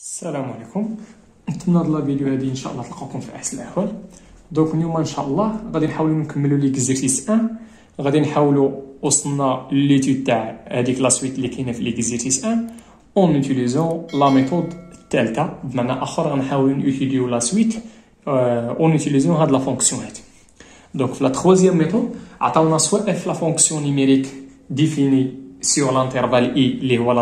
السلام عليكم. نتمنى هاد لا فيديو هادي ان شاء الله تلقاكم في احسن الاحوال. دونك اليوم ان شاء الله غادي نحاولوا نكملوا ليكزيرسيس 1. غادي نحاولوا وصلنا ليتود تاع هذيك لا سويت اللي كاينه في ليكزيرسيس 1 اون اوتيليزون لا ميثود الثالثه. بمعنى اخر غنحاولوا نوتيليو لا سويت اون اوتيليزون هاد لا فونكسيون هادي. دونك في لا تخوازيام ميثود عطاونا سوا اف لا فونكسيون نيميريك ديفيني سور لانترفال اي اللي هو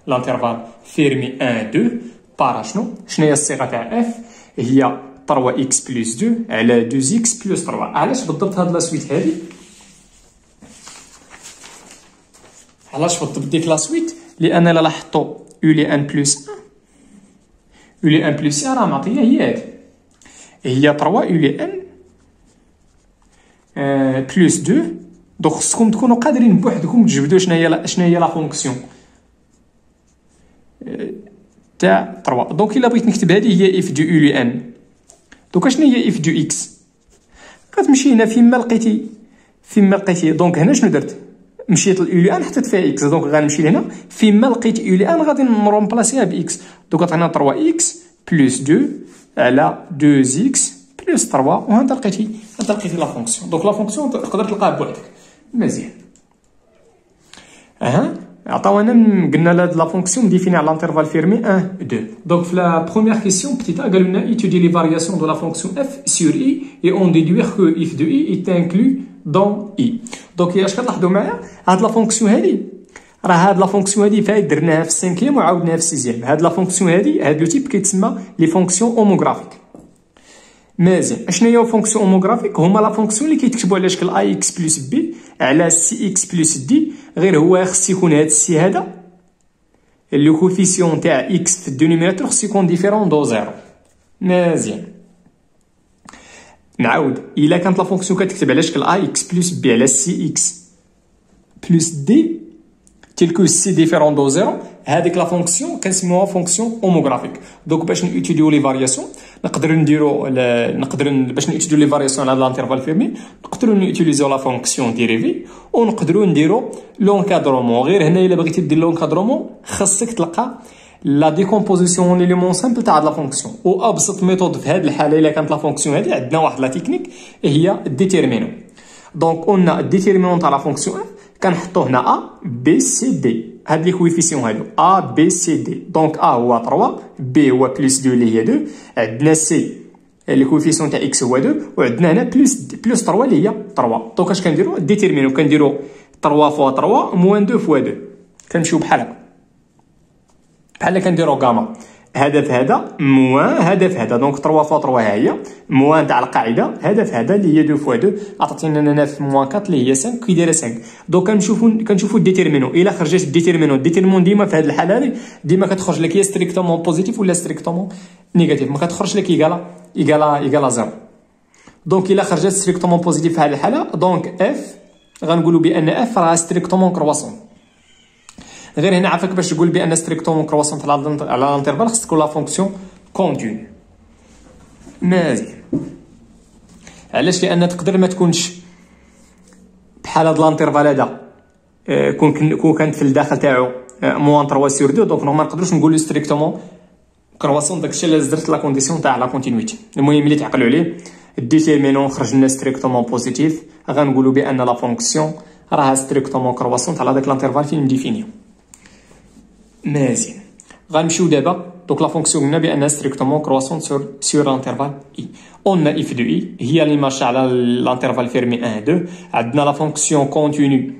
لانترفال فيرمي 1 2 بارا شنو هي الصيغه تاع اف؟ هي 3 اكس بلس 2 على 2 اكس بلس 3. علاش بالضبط هاد لا سويت هادي؟ علاش بالضبط ديك لا سويت؟ لان الا لاحظتوا يو لي ان بلس 1 يو لي ان بلس 1 راه معطيه هي هادي، هي 3 يو لي ان بلس 2. دونك خصكم تكونوا قادرين بوحدكم تجبدوا شنو هي لا فونكسيون تاع 3. دونك الا بغيت نكتب هذه هي اف دو يو لي ان. دونك شنو هي اف دو اكس؟ كتمشي هنا فيما لقيتي دونك هنا شنو درت؟ مشيت ليو لي ان حطيت فيها اكس. دونك غنمشي لهنا فيما لقيت يو لي ان غادي نرومبلاسيها باكس. دونك عطينا 3 اكس بلس 2 على 2 اكس بلس 3 وهنا لقيتي لا فونكسيون. دونك لا فونكسيون تقدر تلقاها بوحدك مزيان. عطاونا قلنا لا فونكسيون ديفيني على لانترفال فيرمي 1 2. دونك في لا بروميير كيسيون بتيتا قالوا لنا ايتودي لي فارياسيون دو لا فونكسيون اف سور اي اي اون ديدوير كو اف دو اي ايت انكلو دون اي. دونك اش كتلاحظوا معايا هاد لا فونكسيون هادي راه هاد لا فونكسيون هادي فايت درناها في السانكيام وعاودناها في السيزيام. هاد لا فونكسيون هادي هاد لو تيب كيتسمى لي فونكسيون اوموغرافيك. مزيان اشنو هي فونكسيون اوموغرافيك؟ هما لا فونكسيون اللي كيتكتبوا على شكل اي اكس بلس بي على سي اكس بلس دي، غير هو خص يكون هاد السي هذا لو كوفيسيون تاع اكس في الدينوميناتور خص يكون ديفيرون دو زيرو. مزيان نعاود، الا كانت لا فونكسيون كتكتب على شكل اي اكس بلس بي على سي اكس بلس دي تلكو سي ديفيرون دو زيرو، هذيك لا فونكسيون كنسميوها فونكسيون اوموغرافيك. دونك باش نوتيليو لي فارياسيون نقدروا باش نوتيليو لي فارياسيون على لانترفال فيرمي نقدروا نوتيليزيو لا فونكسيون ديريفي ونقدروا نديروا لونكادرومون. غير هنا الا بغيتي دير لونكادرومون خاصك تلقى لا ديكومبوزيسيون ليليمون سامبل تاع لا فونكسيون. وابسط ميثود في هذه الحاله الا كانت لا فونكسيون هذه عندنا واحد لا تكنيك هي ديتيرمينون. دونك قلنا الديتيرمينون تاع لا فونكسيون كنحطو هنا ا بي سي دي، هاد لي كويفيسيون هادو ا بي سي دي. دونك ا هو 3 بي هو بلس 2 اللي هي 2، عندنا سي لي كويفيسيون تاع اكس هو 2 وعندنا هنا بلس 3 اللي هي 3. دونك اش كنديرو ديتيرمينو كنديرو 3 فوا 3 موان 2 فوا 2 كنمشيو بحال هكا بحال كنديرو غاما هدف هذا موان هدف هذا. دونك 3 فوا 3 ها هي موان تاع القاعده هدف هذا اللي هي 2 فوا 2 عطاتينا لنا في موان 4 اللي هي 5 كي دايره 5. دونك كنشوفوا الديتيرمينو. الا خرجت الديتيرمينو ديما في هذه الحاله هذه ديما كتخرج لك يا ستريكتومون بوزيتيف ولا ستريكتومون نيجاتيف، ما كتخرج لك ايكالا زيرو. دونك الا خرجت ستريكتومون بوزيتيف في هذه الحاله دونك اف غنقولوا بان اف راه ستريكتومون كرواسون. غير هنا عافاك باش تقول بان ستريكتومون كرواسون على لانترفال خص تكون لا فونكسيون كونتينيو. مزيان علاش؟ لان تقدر ما تكونش بحال هاد لانترفال هذا كون كانت في الداخل تاعو موان 3 سور 2. دونك ما نقدروش نقولوا ستريكتومون كرواسون. داكشي اللي درت لا كونديسيون تاع لا كونتينيتي. المهم اللي تعقلوا عليه الديتيرمينون خرج لنا ستريكتومون بوزيتيف غنقولوا بان لا فونكسيون راها ستريكتومون كرواسون على داك لانترفال فين مديفينيو. مزيان غنمشيو دابا. دونك لا فونكسيون قلنا بانها ستريكتومون كرواسون سور لانترفال اي. قلنا اف دو اي هي ليماج على لانترفال فيرمي 1 2. عندنا لا فونكسيون كونتينيو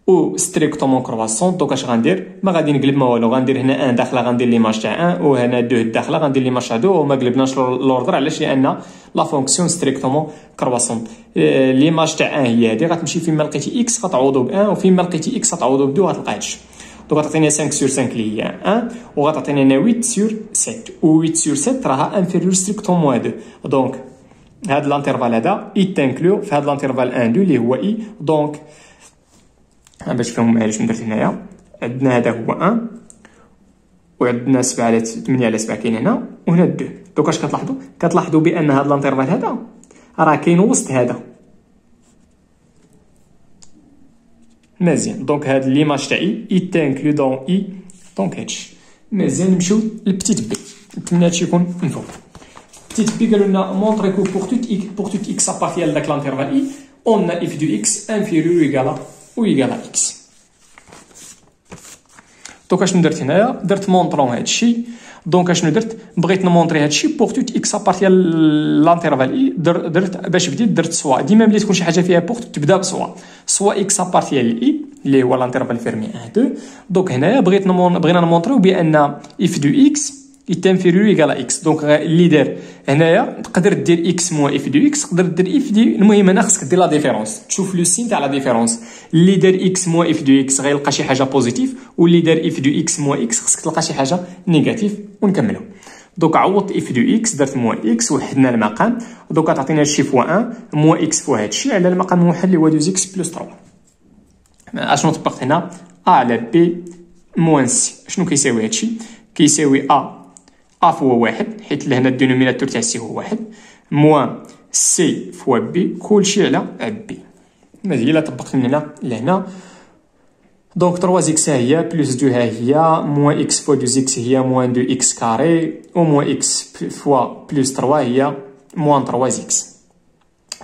او ستريكتومون كرواسون. دونك اش غندير؟ ما غادي نقلب ما والو، غندير هنا 1 داخله غندير ليماج تاع 1 وهنا 2 داخله غندير ليماج تاع 2 وما قلبناش لوردر. علاش؟ لان لا فونكسيون ستريكتومون كرواسون ليماج تاع 1 هي هذه غتمشي فيما لقيتي اكس غتعوضو ب 1 وفيما لقيتي اكس غتعوضو ب 2 غتلقى هادشي. دونك غتعطيني 5 سور 5 اللي هي 1 وغتعطيني هنا 8 سور 7 و 8 سور 7 راها انفيريور ستريكتومون 2. دونك هاد لانترفال هذا يتانكلو في هاد لانترفال 1 2 اللي هو اي. دونك باش تفهموا معايا شنو درت هنايا عندنا هذا هو 1 وعندنا 7 على 8 على 7 كاين هنا وهنا 2. دونك اش كتلاحظوا بان هاد لانترفال هذا راه كاين وسط هذا. مزيان دونك هاد ليماج تاعي يتانكلو دون اي. دونك هادشي مزيان نمشيو للبتيت بي. نتمنى هادشي يكون مفهوم. بتيت بي قالوا لنا مونطري كو بور توت اكس ابارتي لداك لانترفال اي اون اف دو اكس انفيريور ايكالا او ايكالا اكس. دونك اشنو درت هنايا؟ درت مونطرون هادشي. دونك اشنو درت؟ بغيت نمونطري هادشي بور توت اكس ابارتي لانترفال اي. درت باش بديت درت سوا. ديما ملي تكون شي حاجه فيها بور تبدا بسوا، سوا اكس ابارتي لاي اللي هو لانترفال فيرمي 1 2. دونك هنايا بغينا نمونطريو بان اف دو اكس est inférieur ou égal à x. دونك اللي دار هنايا تقدر دير اكس موان اف دو اكس، تقدر دير اف دي. المهم انا خصك دير لا ديفيرونس، تشوف لو سين تاع لا ديفيرونس. اللي دار اكس موان اف دو اكس غيلقى شي حاجه بوزيتيف، واللي دار اف دو اكس موان اكس خصك تلقى شي حاجه نيجاتيف. ونكملو. دونك عوضت اف دو اكس درت موان اكس وحدنا المقام. دونك تعطينا هادشي فوا 1 موان اكس فوا هادشي على المقام الموحد اللي هو 2 اكس بلس 3. اشنو طبقت هنا؟ ا على بي موان سي. شنو كيساوي هادشي؟ كيساوي ا فوا واحد، حيت لهنا الدينوميناتور تاع سي هو واحد، موان سي فوا بي كلشي على بي. مزيان الا طبقت من هنا لهنا. دونك 3 اكس ها هي بلس 2 ها هي موان اكس فوا 2 اكس هي موان 2 اكس كاري، و موان اكس فوا بلس 3 هي موان 3 اكس.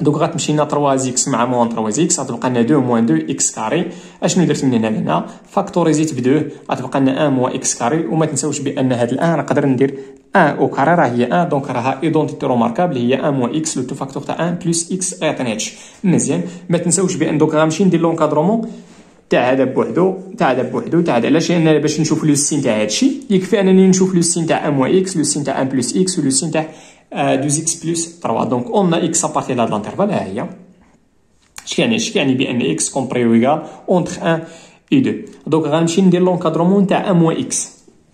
دونك غتمشي لنا 3 اكس مع موان 3 اكس غتبقى لنا 2 موان 2 اكس كاري. اشنو درت من هنا لهنا؟ فاكتوريزيت ب 2 غتبقى لنا 1 موان اكس كاري. وما تنساوش بان هاد الان نقدر ندير 1 او كاري راه هي 1. دونك راها ايدونتيتي روماركابل هي 1 موان اكس لو تو فاكتور تاع 1 بلس اكس غيعطينا هادشي. مزيان. ما تنساوش بان دوك غنمشي ندير لونكادرومون تاع هذا بوحدو تاع هذا بوحدو تاع هذا. علاش؟ لان باش نشوف لو سين تاع هادشي يكفي انني نشوف لو سين تاع 1 موان اكس، لو سين تاع 1 بلس اكس، ولو سين تاع 2 اكس بلس 3. دونك اون اكس ابارتي لهاد لانترفال ها هي. اش يعني بان اكس كومبريو ايغال اونتر 1 اي 2. دونك غنمشي ندير لونكادرومون تاع 1 موان اكس.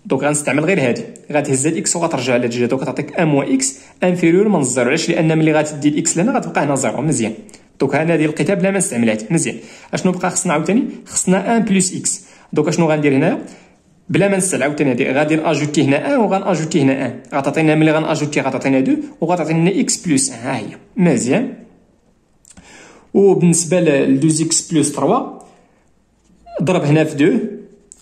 دونك غنستعمل غير هادي، غتهز الاكس وغترجع على الجهه. دونك تعطيك 1 موان اكس انفيريور من الزيرو. علاش؟ لان ملي غتدي الاكس لهنا غتبقى هنا زيرو. مزيان. دونك انا هذه لقيتها بلا ما نستعملها. مزيان. اشنو بقى خصنا عاوتاني؟ خصنا 1 بلس اكس. دونك اشنو غندير هنايا بلا ما نستعمل عاوتاني هادي؟ غادي ناجوتي هنا 1 وغناجوتي هنا 1. غتعطينا ملي غناجوتي غتعطينا 2 وغتعطينا اكس بلس 1. ها هي. مزيان. وبالنسبه ل 2 اكس بلس 3 ضرب هنا في 2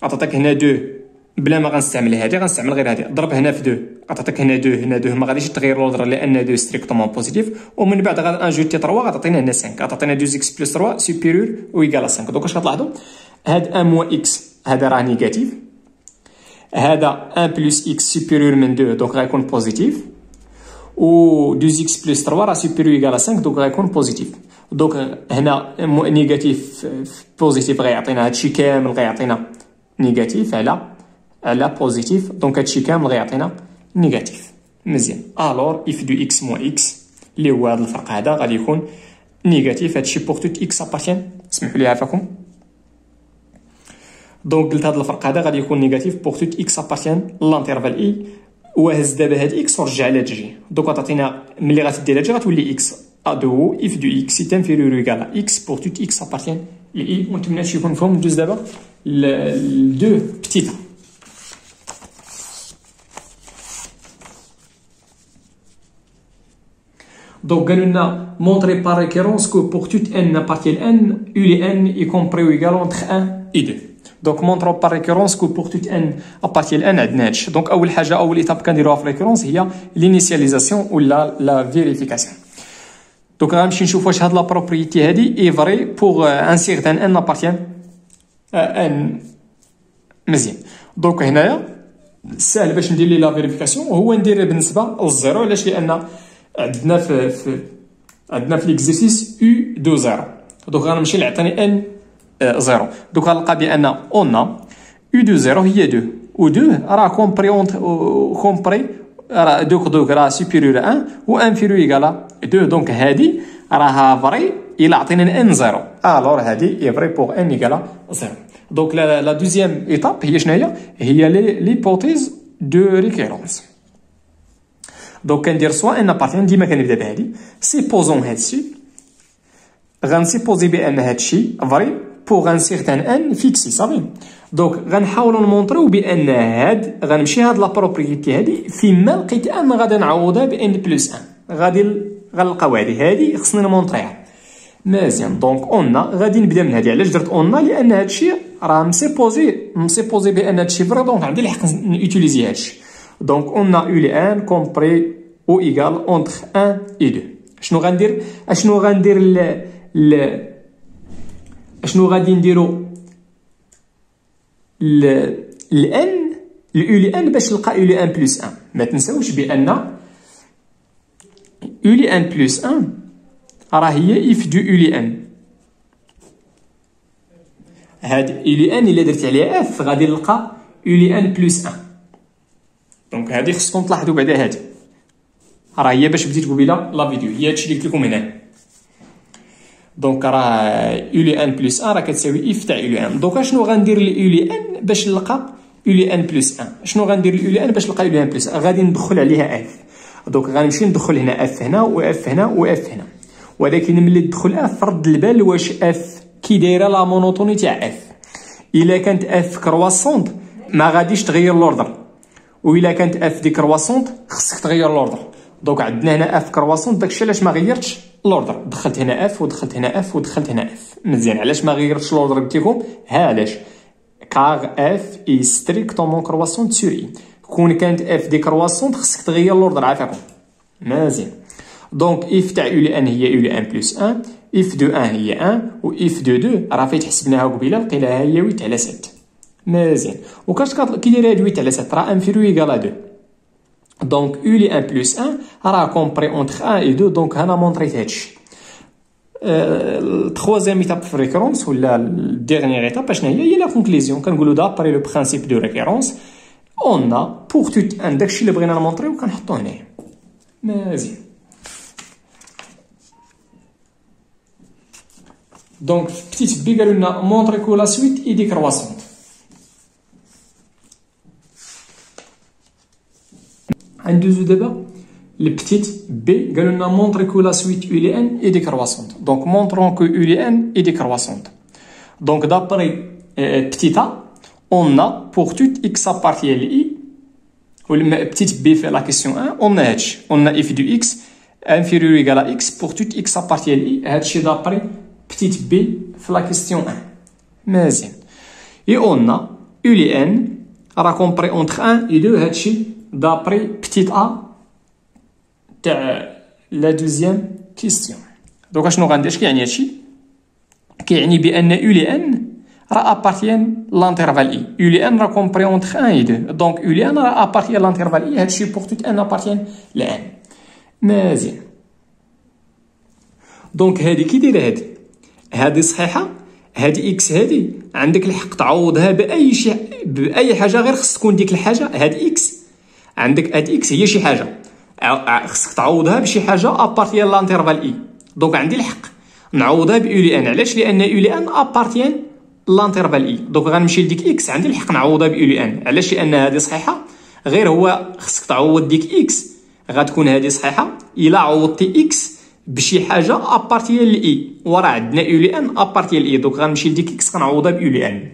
غتعطيك هنا 2 بلا ما غنستعمل هادي، غنستعمل غير هادي. ضرب هنا في 2 غتعطيك هنا 2 هنا 2 ما غاديش تغير لودر لان 2 ستريكتومون بوزيتيف. ومن بعد غنجوتي 3 غتعطينا هنا 5 غتعطينا 2 اكس بلس 3 سوبيريور او ايكال 5. دونك اش غتلاحظوا؟ هاد 1 موان اكس هذا راه نيجاتيف، هذا 1 بلس اكس سوبيريور من 2 دونك غيكون بوزيتيف، و 2 اكس بلس 3 راه سوبيريور ايكال 5 دونك غيكون بوزيتيف. دونك هنا نيجاتيف بوزيتيف غيعطينا هادشي كامل غيعطينا نيجاتيف على بوزيتيف. دونك هادشي كامل غيعطينا نيجاتيف. مزيان. الور اف دو اكس موان اكس اللي هو هذا الفرق هذا غادي يكون نيجاتيف. هادشي بوغ توت اكس ابارتيان. سمحوا لي عافاكم. دونك قلت هذا الفرق هذا غادي يكون نيجاتيف بوغ توت اكس ابارتيان لانترفال اي. وهز دابا هاد اكس ورجع على جي. دونك غتعطينا ملي غتدير هاد جي غتولي اكس ادو اف دو اكس سي انفيريور ايكال اكس بوغ توت اكس ابارتيان لاي. ونتمنى هادشي يكون مفهوم. ندوز دابا ل 2 بتيتا. دونك قالوا لنا مونطري بار ريكيرونس كو بوغ توت ان بارتيال ان يو لي ان اي كومبريو ايكال اونتر 1 اي 2. دونك مونطرو بار ريكيرونس كو بوغ توت ان ابارتيال ان عندنا هادشي. دونك اول حاجه اول ايتاب كنديروها في ريكيرونس هي لينيسياليزاسيون ولا لا فيريفيكاسيون. دونك غنمشي نشوف واش هاد لا بروبريتي هادي اي فري بوغ ان سيغتان ان ابارتيان ان. مزيان. دونك هنايا ساهل باش ندير لي لا فيريفيكاسيون وهو ندير بالنسبه للزيرو. علاش؟ لان عندنا في ليكزيرسيس يو دو زيرو. دونك غنمشي نعطيني ان زيرو. دونك غنلقى بان اون يو دو زيرو هي 2 و 2 راه كومبري راه دوك راه سوبيريور 1 و انفيريور ايكال 2. دونك هادي راها فري الا عطينا ان زيرو. الور هادي اي فري بوغ ان ايكال زيرو. دونك لا دوزيام ايتاب هي شناهي؟ هي ليبوتيز دو ريكيرونس. دونك كندير سوا ان ابارتيان ديما كنبدا بهادي سيبوزون هادشي غنسيبوزي بان هادشي فري بوغ ان سيغتان ان فيكسي صافي. دونك غنحاولوا نمونطريو بان هاد غنمشي هاد لا بروبريتي هادي فيما لقيت ان غادي نعوضها بان بلس ان غنلقاو هادي خصني نمونطريها. مزيان. دونك اون غادي نبدا من هادي. علاش درت اون؟ لان هادشي راه مسيبوزي بان هادشي فري، دونك عندي الحق نوتيليزي هادشي. دونك اون ا يو لي ان كومبري او ايغال اونتر 1 اي 2. شنو غندير شنو غادي نديرو الان يو لي ان باش نلقى يو لي ان بلس 1. ما تنساوش بان يو لي ان بلس 1 راه هي اف دو يو لي ان. هاد يو لي ان الا درت عليها اف غادي نلقى يو لي ان بلس 1. دونك هادي خصكم تلاحظوا بعدا، هادي راه هي باش بديت قبيله لا فيديو، هي هادشي اللي قلت لكم هنا. دونك راه يو لي ان بلس 1 راه كتساوي اف تاع يو لي ان. دونك شنو غندير ليو لي ان باش نلقى يو لي ان بلس 1؟ شنو غندير ليو لي ان باش نلقى يو لي ان بلس 1؟ غادي ندخل عليها اف. دونك غنمشي ندخل هنا اف هنا واف هنا واف هنا، ولكن ملي تدخل اف رد البال واش اف كي دايره لا مونوتوني تاع اف. الا كانت اف كرواسونت ما غاديش تغير لوردر، وإلا كانت اف دي كرواسونت خصك تغير لوردر. دونك عندنا هنا اف كرواسونت، داكشي علاش ما غيرتش لوردر، دخلت هنا اف ودخلت هنا اف ودخلت هنا اف. مزيان، علاش ما غيرتش لوردر قلت لكم؟ ها علاش، كار اف اي ستريكتومون كرواسونت سور اي. كون كانت اف دي كرواسونت خصك تغير لوردر، عافاكم مزيان. دونك اف تاع يو لي ان هي يو لي ان بلس 1، اف دو 1 هي 1، و اف دو 2 راه فايت حسبناها قبيله لقيناها هي 8 على 7. مزيان، وكاش كي دايره هاد 8 على 7 راه انفيريو ايكال ا 2. دونك يو لي ان بلس 1 راه كومبري اونتر 1 اي 2. دونك هنا مونطريت هادشي. التخوازيام ايتاب في ريكورونس ولا الديرنيير ايتاب اشنا هي لا كونكليزيون. كنقولوا دابري لو برينسيپ دو ريكورونس اون ا بور توت ان، داكشي اللي بغينا نمونطريو كنحطوه هنايا. مزيان، دونك بتيت بي قالوا لنا مونطري كو لا سويت اي ديكرواسونت. غندوزو دابا البتيت بي قالوا لنا مونطري كو لا سويت يو لي ان اي ديكرواسونت. دونك مونطرون كو يو لي ان اي ديكرواسونت. دونك دابري بتيتا اون ا بور توت اكس ابارتيان لاي، ولا بتيت بي في لا كيسيون 1 اون هادشي، اون اف دو اكس انفيريور ايكال ا اكس بور توت اكس ابارتيان لاي. هادشي دابري بتيت بي في لا كيسيون 1. مزيان، اي اون يو لي ان راه كومبري اونتر 1 اي 2. هادشي دابري بتيت ا تاع لا دوزيام كيستيون. دونك شنو غندير؟ اش كيعني هادشي؟ كيعني بان يو لي ان راه ابارتيان لانترفال اي. يو لي ان راه كومبري اونتر 1 اي 2. دونك يو لي ان راه ابارتيان لانترفال اي. هادشي بور توت ان ابارتيان لان. مزيان، دونك هادي كي دايره هادي صحيحه. هادي اكس هادي عندك الحق تعوضها باي شيء، باي حاجه، غير خص تكون ديك الحاجه. هاد اكس عندك، هاد اكس هي شي حاجه، خصك تعوضها بشي حاجه ابارتيان لانترفال اي. دونك عندي الحق نعوضها بيو لي ان. علاش؟ لان يو لي ان ابارتيان لانترفال اي. دونك غنمشي لديك اكس عندي الحق نعوضها بيو لي ان. علاش؟ لان هادي صحيحه، غير هو خصك تعوض ديك اكس، غتكون هادي صحيحه الا عوضتي اكس بشي حاجه ابارتيان لاي، وراه عندنا يو لي ان ابارتيان لاي. دونك غنمشي لديك اكس غنعوضها بيو لي ان.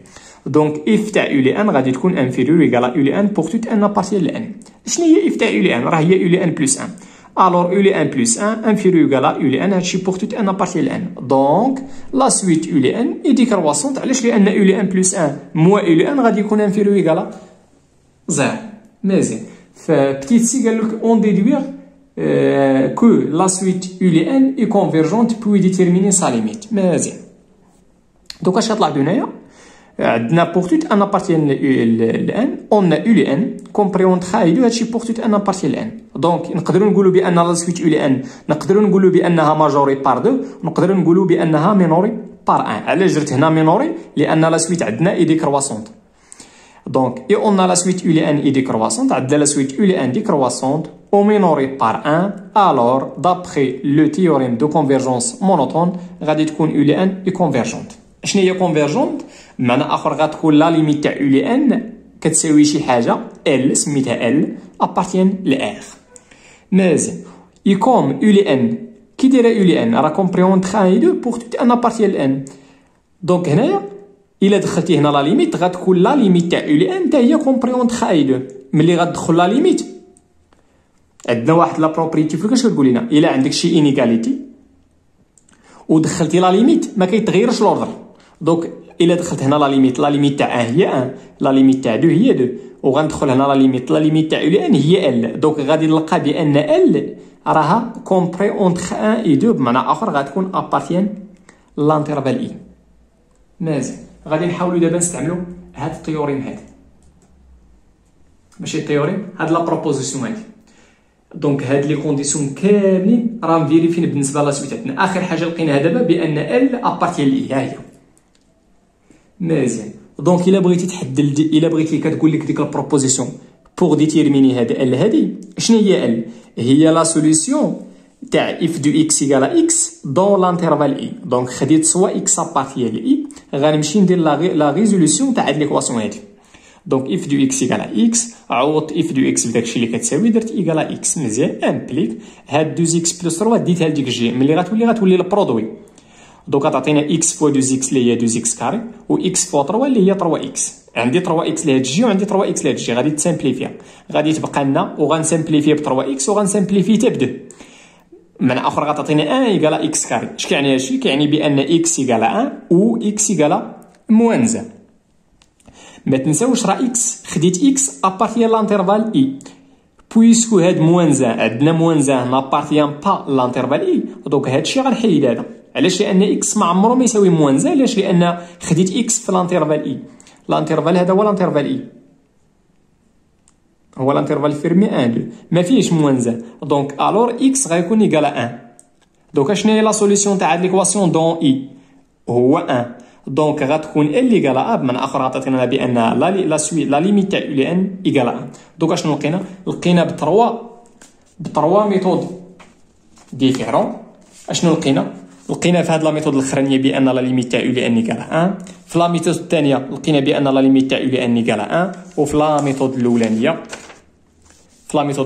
دونك اف تاع يو لي ان غادي تكون انفيريور ايكال يو لي ان بور توت ان ابارتيان لان. شنو هي اف تاع يو لي ان؟ راه هي يو لي ان بلس 1. الوغ يو لي ان بلس 1 انفيريور ايكال يو لي ان، هادشي بور توت ان ابارتيان لان. دونك لا سويت يو لي ان اي ديكرواسونت. علاش؟ لان يو لي ان بلس 1 موا يو لي ان غادي يكون انفيريور ايكال 0. مزيان، فبتيت سي قال لك اون ديدوير que la suite ULN est convergente puis déterminer sa limite. مزيان، دوك اش يطلع هنايا؟ عندنا بور توت ان ابارتيان لان اون يو لي ان كومبريون تخايلو هادشي بور توت ان ابارتيان لان. دونك نقدروا نقولوا بان لا سويت يو لي ان نقدروا نقولوا بانها ماجوري بار 2، ونقدروا نقولوا بانها مينوري بار 1. علاش درت هنا مينوري؟ لان لا سويت عندنا اي ديكرواسونت. دونك اي اون لا سويت يو لي ان اي ديكرواسونت، عندنا لا سويت يو لي ان ديكرواسونت au minoré par 1, alors d'après le théorème de convergence monotone غادي تكون يو لي ان اي كونفيرجونت. شنو هي كونفيرجونت؟ بمعنى اخر غتكون لا ليميت تاع يو لي ان كتساوي شي حاجه ال سميتها ال ابارتيان لار. مزيان، اي كوم يو لي ان كي دايره يو لي ان راه كومبريون تخا اي 2 بور توت ان ابارتيان لان. دونك هنايا الا دخلتي هنا لا ليميت غتكون لا ليميت تاع يو لي ان حتى هي كومبريون تخا اي 2. ملي غتدخل لا ليميت عندنا واحد لا بروبريتي فاش كتقول لنا الا عندك شي انيغاليتي ودخلتي لا ليميت ما كيتغيرش لوردر. دونك الا دخلت هنا لا ليميت تاع ان هي ان، لا ليميت تاع دو هي دو، وغندخل هنا لا ليميت تاع ان هي ال. دونك غادي نلقى بان ال راها كومبري اونتر ان اي دو، بمعنى اخر غتكون ابارتيان لانترفال اي. مزيان، غادي نحاولوا دابا نستعملوا هاد التيوريم هاد، ماشي التيوريم، هاد لا بروبوزيسيون هادي. دونك هاد لي كونديسيون كاملين راه مفيريفين بالنسبه لا سويت تاعنا. اخر حاجه لقيناها دابا بان ال ابارتيان لي، ها هي. مزيان، دونك الا بغيتي تحدد، الا بغيتي كتقول لك ديك البروبوزيسيون بوغ ديتيرميني هاد ال هادي، شنو هي ال؟ هي لا سوليسيون تاع اف دو اكس ايكال اكس دون لانترفال اي. دونك خديت سوا اكس ابارتيان لاي، غنمشي ندير لا ريزوليسيون تاع هاد ليكواسيون هادي. دونك اف دو اكس ايكال اكس، عوضت اف دو اكس بداكشي اللي كتساوي، درت ايكال اكس. مزيان، امبليك هاد 2 اكس بلس 3 ديتها لديك الجي، ملي غتولي البرودوي. دونك غتعطينا اكس فوا 2 اكس اللي هي 2 اكس كاري، و اكس فوا 3 اللي هي 3 اكس. عندي 3 اكس لهاد الجي وعندي 3 اكس لهاد الجي، غادي تسامبليفيا، غادي تبقى لنا وغنسامبليفيا ب 3 اكس وغنسامبليفي حتى ب 2. معنى اخر غتعطينا 1 ايكال اكس كاري. اش كيعني هادشي؟ كيعني بان اكس ايكال 1 و اكس ايكال موان زان. ما تنساوش راه اكس خديت اكس ابارتيان لانترفال اي، بويسكو هاد موان زان عندنا موان زان ابارتيان با لانترفال اي. دونك هادشي غنحيد هذا. علاش؟ لان اكس ما عمرو ما يساوي موان زان. علاش؟ لان خديت اكس في لانترفال اي، لانترفال هذا هو لانترفال اي، هو لانترفال فيرمي 1 2 ما فيهش موان زان. دونك الور اكس غيكون ايكال 1. دونك شنو هي لا سوليسيون تاع هاد ليكواسيون دون اي؟ هو 1. دونك غتكون ال ايكال ا، بمعنى اخر عطاتنا بان لا ليميت تاع ال ان ايكال 1. دونك شنو لقينا؟ لقينا ب 3 ميثود ديفيرون. اشنو لقينا في هاد لا ميثود الاخرانيه بان لا ليميت تاع ال ان ايكال 1، في لا ميثود الثانيه لقينا بان لا ليميت تاع ال ان ايكال 1، وفي لا ميثود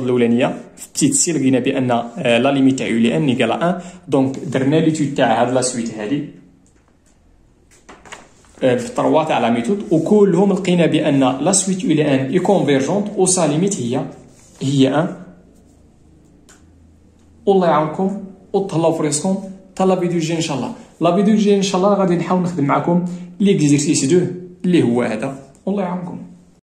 الاولانيه في بتيت سي لقينا بان لا ليميت تاع ال ان ايكال 1. دونك درنا ليتود تاع هاد لا سويت هادي ب 3 تاع لا ميثود، وكلهم لقينا بان لا سويت ال ان اي كونفيرجونت و سا ليميت هي 1. والله يعاونكم وتهلاو في راسكم. تا لا فيديو الجاي ان شاء الله. لا فيديو الجاي ان شاء الله غادي نحاول نخدم معكم ليكزيرسيس 2 اللي هو هذا. والله يعاونكم.